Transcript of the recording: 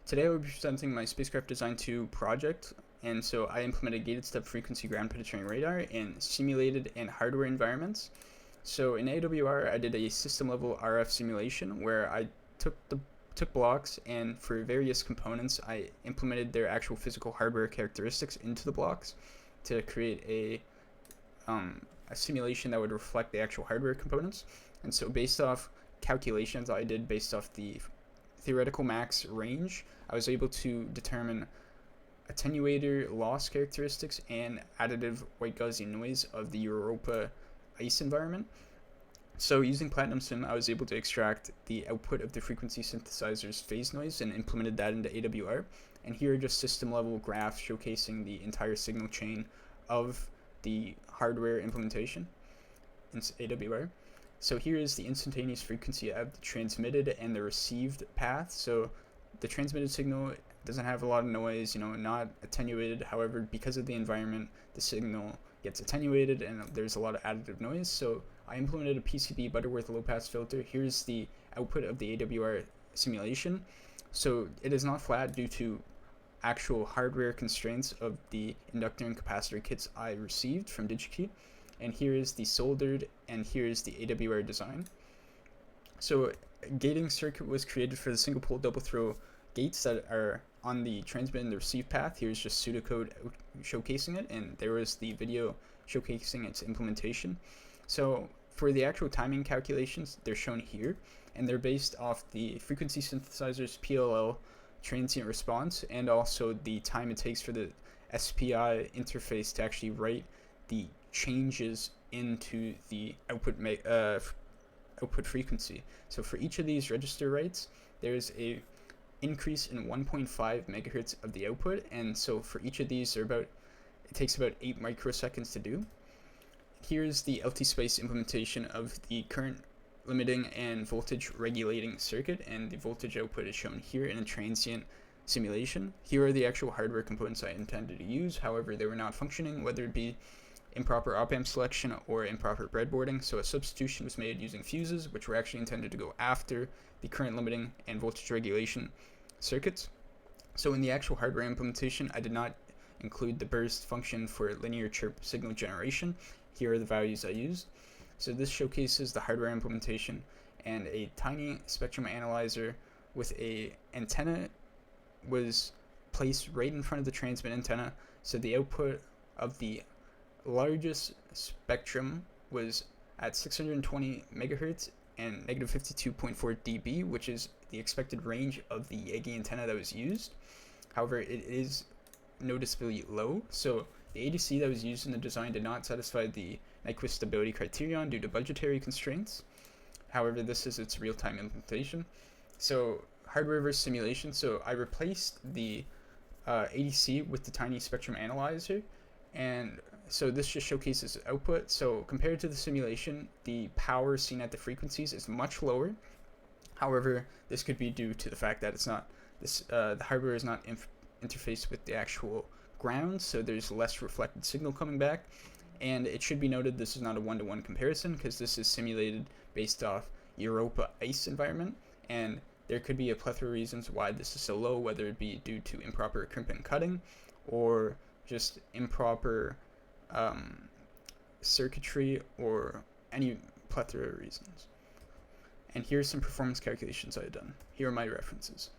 Today I will be presenting my Spacecraft Design 2 project, and so I implemented gated step frequency ground penetrating radar in simulated and hardware environments. So in AWR I did a system level RF simulation where I took blocks, and for various components I implemented their actual physical hardware characteristics into the blocks to create a simulation that would reflect the actual hardware components. And so based off calculations I did based off the theoretical max range, I was able to determine attenuator loss characteristics and additive white Gaussian noise of the Europa ice environment. So using Platinum Sim, I was able to extract the output of the frequency synthesizer's phase noise and implemented that into AWR. And here are just system level graphs showcasing the entire signal chain of the hardware implementation in AWR. So here is the instantaneous frequency of the transmitted and the received path. So the transmitted signal doesn't have a lot of noise, not attenuated. However, because of the environment, the signal gets attenuated and there's a lot of additive noise. So I implemented a PCB Butterworth low pass filter. Here's the output of the AWR simulation. So it is not flat due to actual hardware constraints of the inductor and capacitor kits I received from DigiKey. And here is the soldered, and here is the AWR design. So a gating circuit was created for the single pole double throw gates that are on the transmit and the receive path. Here's just pseudocode showcasing it, and there was the video showcasing its implementation. So for the actual timing calculations, they're shown here, and they're based off the frequency synthesizer's PLL transient response and also the time it takes for the SPI interface to actually write the changes into the output frequency. So for each of these register writes, there's a increase in 1.5 megahertz of the output, and so for each of these it takes about 8 microseconds to do. Here's the LT-Spice implementation of the current limiting and voltage regulating circuit, and the voltage output is shown here in a transient simulation. Here are the actual hardware components I intended to use. However, they were not functioning, whether it be improper op-amp selection or improper breadboarding, so a substitution was made using fuses, which were actually intended to go after the current limiting and voltage regulation circuits. So in the actual hardware implementation, I did not include the burst function for linear chirp signal generation. Here are the values I used. So this showcases the hardware implementation, and a tiny spectrum analyzer with a antenna was placed right in front of the transmit antenna. So the output of the largest spectrum was at 620 megahertz and negative 52.4 dB, which is the expected range of the Yagi antenna that was used. However, it is noticeably low, so the ADC that was used in the design did not satisfy the Nyquist stability criterion due to budgetary constraints. However, this is its real-time implementation. So hardware versus simulation. So I replaced the ADC with the tiny spectrum analyzer, and so this just showcases output. So compared to the simulation, the power seen at the frequencies is much lower. However, this could be due to the fact that the hardware is not interfaced with the actual ground, so there's less reflected signal coming back. And it should be noted this is not a one-to-one comparison, because this is simulated based off Europa ice environment, and there could be a plethora of reasons why this is so low, whether it be due to improper crimp and cutting or just improper circuitry or any plethora of reasons. And here's some performance calculations I had done. Here are my references.